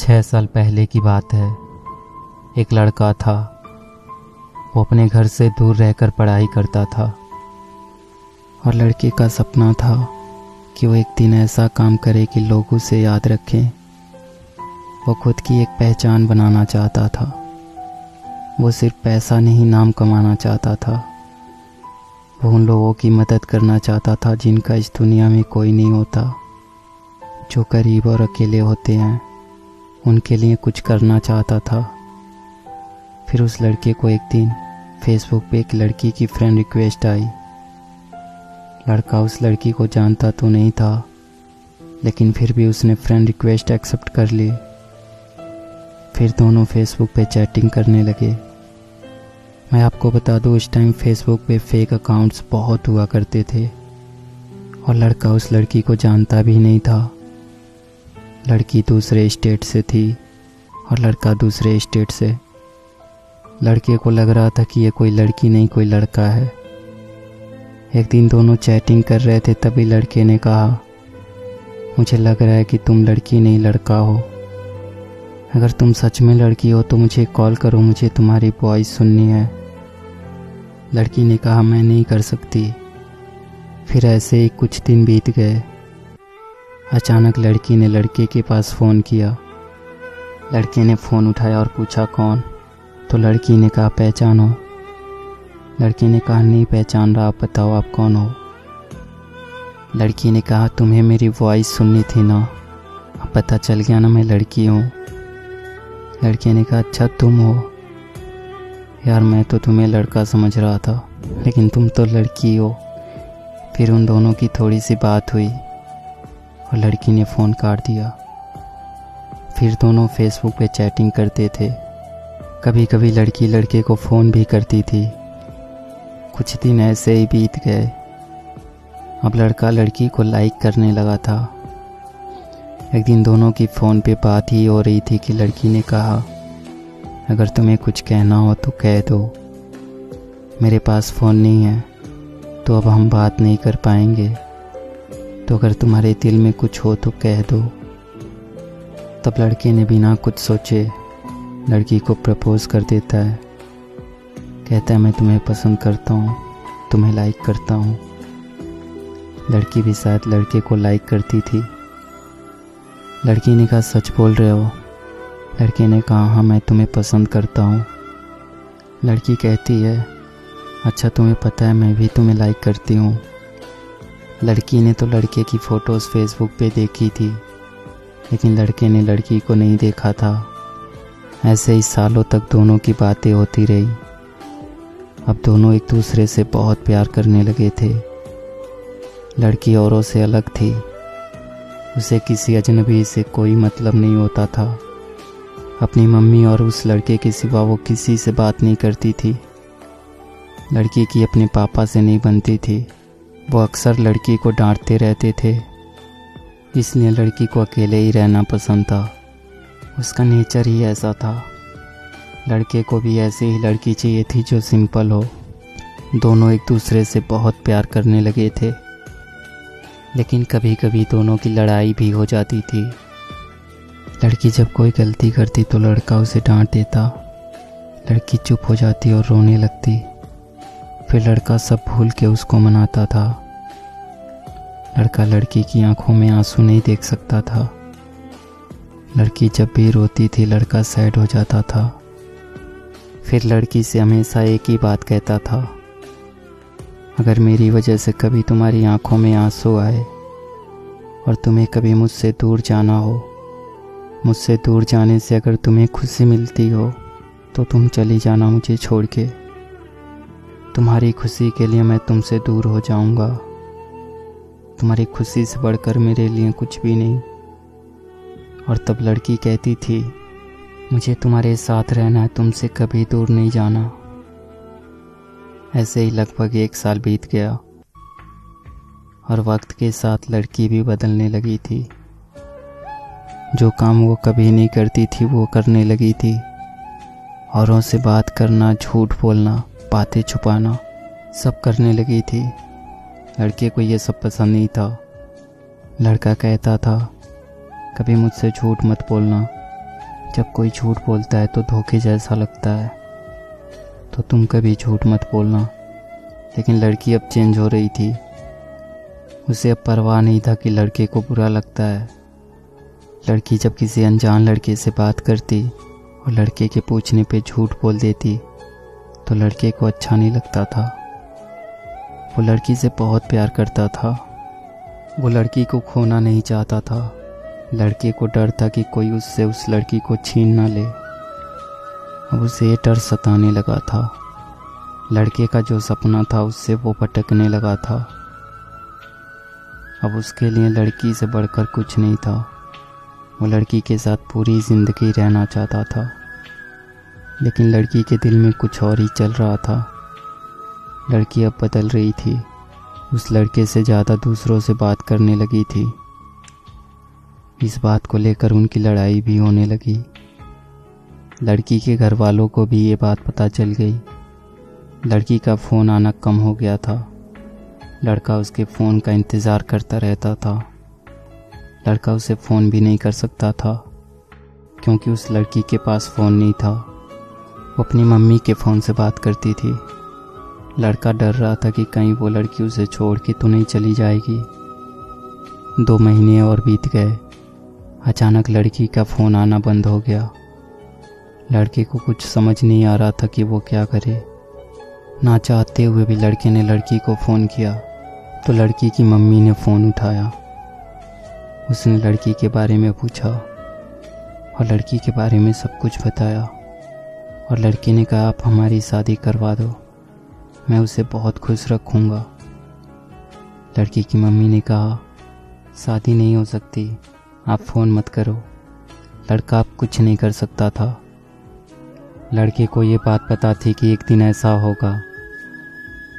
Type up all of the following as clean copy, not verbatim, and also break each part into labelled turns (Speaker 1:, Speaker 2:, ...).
Speaker 1: 6 साल पहले की बात है। एक लड़का था। वो अपने घर से दूर रहकर पढ़ाई करता था और लड़के का सपना था कि वो एक दिन ऐसा काम करे कि लोग उसे याद रखें। वो खुद की एक पहचान बनाना चाहता था। वो सिर्फ पैसा नहीं, नाम कमाना चाहता था। वो उन लोगों की मदद करना चाहता था जिनका इस दुनिया में कोई नहीं होता, जो गरीब और अकेले होते हैं। उनके लिए कुछ करना चाहता था। फिर उस लड़के को एक दिन फेसबुक पे एक लड़की की फ्रेंड रिक्वेस्ट आई। लड़का उस लड़की को जानता तो नहीं था, लेकिन फिर भी उसने फ्रेंड रिक्वेस्ट एक्सेप्ट कर ली। फिर दोनों फेसबुक पे चैटिंग करने लगे। मैं आपको बता दूं, उस टाइम फेसबुक पे फेक अकाउंट्स बहुत हुआ करते थे और लड़का उस लड़की को जानता भी नहीं था। लड़की दूसरे स्टेट से थी और लड़का दूसरे स्टेट से। लड़के को लग रहा था कि ये कोई लड़की नहीं, कोई लड़का है। एक दिन दोनों चैटिंग कर रहे थे, तभी लड़के ने कहा, मुझे लग रहा है कि तुम लड़की नहीं लड़का हो। अगर तुम सच में लड़की हो तो मुझे कॉल करो, मुझे तुम्हारी वॉइस सुननी है। लड़की ने कहा, मैं नहीं कर सकती। फिर ऐसे ही कुछ दिन बीत गए। अचानक लड़की ने लड़के के पास फ़ोन किया। लड़के ने फ़ोन उठाया और पूछा, कौन? तो लड़की ने कहा, पहचानो। लड़के ने कहा, नहीं पहचान रहा, आप बताओ आप कौन हो। लड़की ने कहा, तुम्हें मेरी वॉइस सुननी थी ना, अब पता चल गया ना मैं लड़की हूँ। लड़के ने कहा, अच्छा तुम हो? यार मैं तो तुम्हें लड़का समझ रहा था, लेकिन तुम तो लड़की हो। फिर उन दोनों की थोड़ी सी बात हुई और लड़की ने फ़ोन काट दिया। फिर दोनों फेसबुक पे चैटिंग करते थे। कभी कभी लड़की लड़के को फ़ोन भी करती थी। कुछ दिन ऐसे ही बीत गए। अब लड़का लड़की को लाइक करने लगा था। एक दिन दोनों की फ़ोन पे बात ही हो रही थी कि लड़की ने कहा, अगर तुम्हें कुछ कहना हो तो कह दो। मेरे पास फ़ोन नहीं है तो अब हम बात नहीं कर पाएंगे, तो अगर तुम्हारे दिल में कुछ हो तो कह दो। तब लड़के ने बिना कुछ सोचे लड़की को प्रपोज़ कर देता है। कहता है, मैं तुम्हें पसंद करता हूँ, तुम्हें लाइक करता हूँ। लड़की भी शायद लड़के को लाइक करती थी। लड़की ने कहा, सच बोल रहे हो? लड़के ने कहा, हाँ मैं तुम्हें पसंद करता हूँ। लड़की कहती है, अच्छा तुम्हें पता है मैं भी तुम्हें लाइक करती हूँ। लड़की ने तो लड़के की फ़ोटोज़ फेसबुक पे देखी थी, लेकिन लड़के ने लड़की को नहीं देखा था। ऐसे ही सालों तक दोनों की बातें होती रही। अब दोनों एक दूसरे से बहुत प्यार करने लगे थे। लड़की औरों से अलग थी। उसे किसी अजनबी से कोई मतलब नहीं होता था। अपनी मम्मी और उस लड़के के सिवा वो किसी से बात नहीं करती थी। लड़की की अपने पापा से नहीं बनती थी। वो अक्सर लड़की को डांटते रहते थे, इसलिए लड़की को अकेले ही रहना पसंद था। उसका नेचर ही ऐसा था। लड़के को भी ऐसी ही लड़की चाहिए थी जो सिंपल हो। दोनों एक दूसरे से बहुत प्यार करने लगे थे, लेकिन कभी कभी दोनों की लड़ाई भी हो जाती थी। लड़की जब कोई गलती करती तो लड़का उसे डांट देता। लड़की चुप हो जाती और रोने लगती। फिर लड़का सब भूल के उसको मनाता था। लड़का लड़की की आंखों में आंसू नहीं देख सकता था। लड़की जब भी रोती थी लड़का सैड हो जाता था। फिर लड़की से हमेशा एक ही बात कहता था, अगर मेरी वजह से कभी तुम्हारी आंखों में आंसू आए और तुम्हें कभी मुझसे दूर जाना हो, मुझसे दूर जाने से अगर तुम्हें खुशी मिलती हो तो तुम चली जाना मुझे छोड़ के। तुम्हारी खुशी के लिए मैं तुमसे दूर हो जाऊंगा। तुम्हारी खुशी से बढ़कर मेरे लिए कुछ भी नहीं। और तब लड़की कहती थी, मुझे तुम्हारे साथ रहना है, तुमसे कभी दूर नहीं जाना। ऐसे ही लगभग 1 साल बीत गया और वक्त के साथ लड़की भी बदलने लगी थी। जो काम वो कभी नहीं करती थी वो करने लगी थी। औरों से बात करना, झूठ बोलना, बातें छुपाना सब करने लगी थी। लड़के को ये सब पसंद नहीं था। लड़का कहता था, कभी मुझसे झूठ मत बोलना, जब कोई झूठ बोलता है तो धोखे जैसा लगता है, तो तुम कभी झूठ मत बोलना। लेकिन लड़की अब चेंज हो रही थी। उसे अब परवाह नहीं था कि लड़के को बुरा लगता है। लड़की जब किसी अनजान लड़के से बात करती और लड़के के पूछने पे झूठ बोल देती तो लड़के को अच्छा नहीं लगता था। वो लड़की से बहुत प्यार करता था। वो लड़की को खोना नहीं चाहता था। लड़के को डर था कि कोई उससे उस लड़की को छीन ना ले। अब उसे ये डर सताने लगा था। लड़के का जो सपना था उससे वो भटकने लगा था। अब उसके लिए लड़की से बढ़कर कुछ नहीं था। वो लड़की के साथ पूरी ज़िंदगी रहना चाहता था। लेकिन लड़की के दिल में कुछ और ही चल रहा था। लड़की अब बदल रही थी। उस लड़के से ज़्यादा दूसरों से बात करने लगी थी। इस बात को लेकर उनकी लड़ाई भी होने लगी। लड़की के घर वालों को भी ये बात पता चल गई। लड़की का फ़ोन आना कम हो गया था। लड़का उसके फ़ोन का इंतज़ार करता रहता था। लड़का उसे फ़ोन भी नहीं कर सकता था क्योंकि उस लड़की के पास फ़ोन नहीं था। वो अपनी मम्मी के फ़ोन से बात करती थी। लड़का डर रहा था कि कहीं वो लड़की उसे छोड़ के तो नहीं चली जाएगी। 2 महीने और बीत गए। अचानक लड़की का फ़ोन आना बंद हो गया। लड़के को कुछ समझ नहीं आ रहा था कि वो क्या करे। ना चाहते हुए भी लड़के ने लड़की को फ़ोन किया तो लड़की की मम्मी ने फ़ोन उठाया। उसने लड़की के बारे में पूछा और लड़की के बारे में सब कुछ बताया। और लड़के ने कहा, आप हमारी शादी करवा दो, मैं उसे बहुत खुश रखूँगा। लड़की की मम्मी ने कहा, शादी नहीं हो सकती, आप फ़ोन मत करो। लड़का अब कुछ नहीं कर सकता था। लड़के को ये बात पता थी कि एक दिन ऐसा होगा,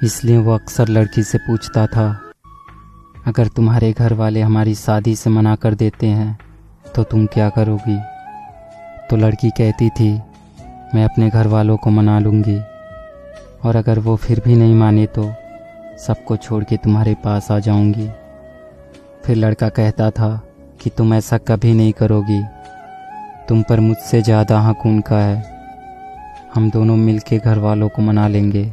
Speaker 1: इसलिए वो अक्सर लड़की से पूछता था, अगर तुम्हारे घर वाले हमारी शादी से मना कर देते हैं तो तुम क्या करोगी? तो लड़की कहती थी, मैं अपने घर वालों को मना लूँगी, और अगर वो फिर भी नहीं माने तो सबको छोड़ के तुम्हारे पास आ जाऊँगी। फिर लड़का कहता था कि तुम ऐसा कभी नहीं करोगी, तुम पर मुझसे ज़्यादा हक उनका है, हम दोनों मिलके घर वालों को मना लेंगे।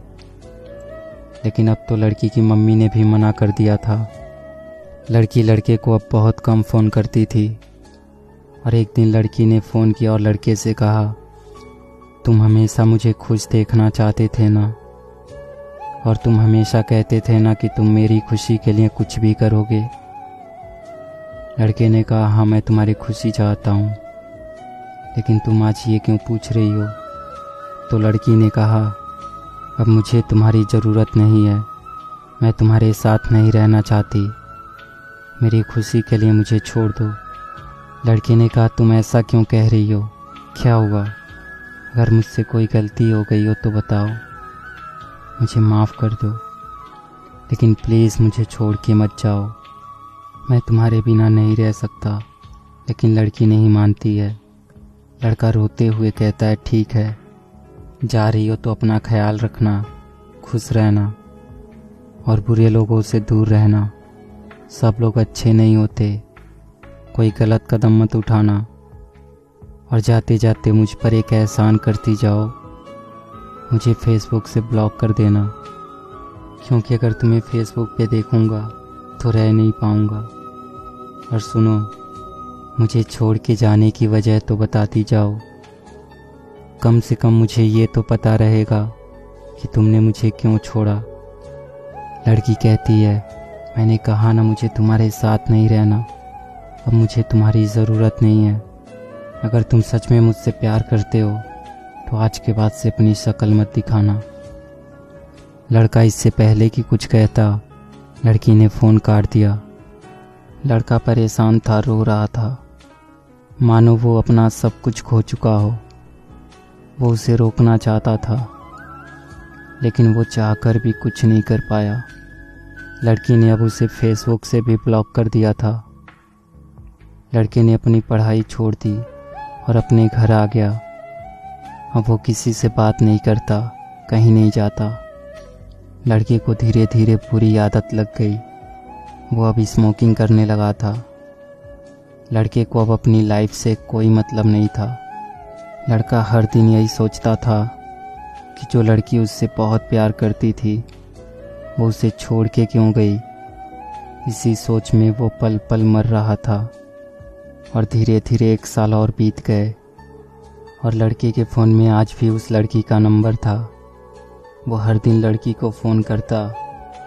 Speaker 1: लेकिन अब तो लड़की की मम्मी ने भी मना कर दिया था। लड़की लड़के को अब बहुत कम फ़ोन करती थी। और एक दिन लड़की ने फ़ोन किया और लड़के से कहा, तुम हमेशा मुझे खुश देखना चाहते थे ना, और तुम हमेशा कहते थे ना कि तुम मेरी खुशी के लिए कुछ भी करोगे। लड़के ने कहा, हाँ मैं तुम्हारी खुशी चाहता हूँ, लेकिन तुम आज ये क्यों पूछ रही हो? तो लड़की ने कहा, अब मुझे तुम्हारी ज़रूरत नहीं है, मैं तुम्हारे साथ नहीं रहना चाहती, मेरी खुशी के लिए मुझे छोड़ दो। लड़के ने कहा, तुम ऐसा क्यों कह रही हो, क्या हुआ? अगर मुझसे कोई गलती हो गई हो तो बताओ, मुझे माफ़ कर दो, लेकिन प्लीज़ मुझे छोड़ के मत जाओ, मैं तुम्हारे बिना नहीं रह सकता। लेकिन लड़की नहीं मानती है। लड़का रोते हुए कहता है, ठीक है, जा रही हो तो अपना ख्याल रखना, खुश रहना और बुरे लोगों से दूर रहना। सब लोग अच्छे नहीं होते, कोई गलत कदम मत उठाना, और जाते जाते मुझ पर एक एहसान करती जाओ, मुझे फेसबुक से ब्लॉक कर देना, क्योंकि अगर तुम्हें फेसबुक पे देखूंगा तो रह नहीं पाऊंगा। और सुनो, मुझे छोड़ के जाने की वजह तो बताती जाओ, कम से कम मुझे ये तो पता रहेगा कि तुमने मुझे क्यों छोड़ा। लड़की कहती है, मैंने कहा ना मुझे तुम्हारे साथ नहीं रहना, अब मुझे तुम्हारी ज़रूरत नहीं है। अगर तुम सच में मुझसे प्यार करते हो तो आज के बाद से अपनी शक्ल मत दिखाना। लड़का इससे पहले कि कुछ कहता, लड़की ने फ़ोन काट दिया। लड़का परेशान था, रो रहा था, मानो वो अपना सब कुछ खो चुका हो। वो उसे रोकना चाहता था, लेकिन वो चाहकर भी कुछ नहीं कर पाया। लड़की ने अब उसे फेसबुक से भी ब्लॉक कर दिया था। लड़के ने अपनी पढ़ाई छोड़ दी और अपने घर आ गया। अब वो किसी से बात नहीं करता, कहीं नहीं जाता। लड़के को धीरे धीरे बुरी आदत लग गई। वो अब स्मोकिंग करने लगा था। लड़के को अब अपनी लाइफ से कोई मतलब नहीं था। लड़का हर दिन यही सोचता था कि जो लड़की उससे बहुत प्यार करती थी वो उसे छोड़ के क्यों गई। इसी सोच में वो पल पल मर रहा था। और धीरे धीरे 1 साल और बीत गए और लड़के के फ़ोन में आज भी उस लड़की का नंबर था। वो हर दिन लड़की को फ़ोन करता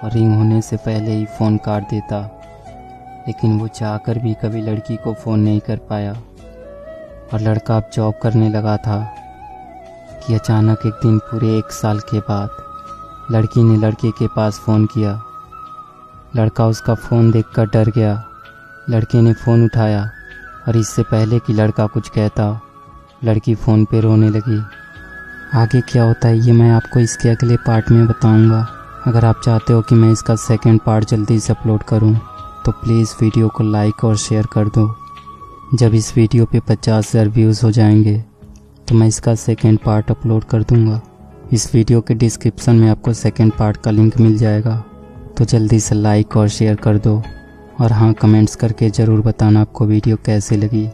Speaker 1: और रिंग होने से पहले ही फ़ोन काट देता, लेकिन वो चाहकर भी कभी लड़की को फ़ोन नहीं कर पाया। और लड़का अब जॉब करने लगा था कि अचानक एक दिन पूरे 1 साल के बाद लड़की ने लड़के के पास फ़ोन किया। लड़का उसका फ़ोन देखकर डर गया। लड़के ने फ़ोन उठाया और इससे पहले कि लड़का कुछ कहता, लड़की फ़ोन पे रोने लगी। आगे क्या होता है ये मैं आपको इसके अगले पार्ट में बताऊंगा। अगर आप चाहते हो कि मैं इसका सेकंड पार्ट जल्दी से अपलोड करूं तो प्लीज़ वीडियो को लाइक और शेयर कर दो। जब इस वीडियो पे 50,000 व्यूज़ हो जाएंगे तो मैं इसका सेकंड पार्ट अपलोड कर दूंगा। इस वीडियो के डिस्क्रिप्शन में आपको सेकंड पार्ट का लिंक मिल जाएगा, तो जल्दी से लाइक और शेयर कर दो। और हाँ, कमेंट्स करके ज़रूर बताना आपको वीडियो कैसे लगी।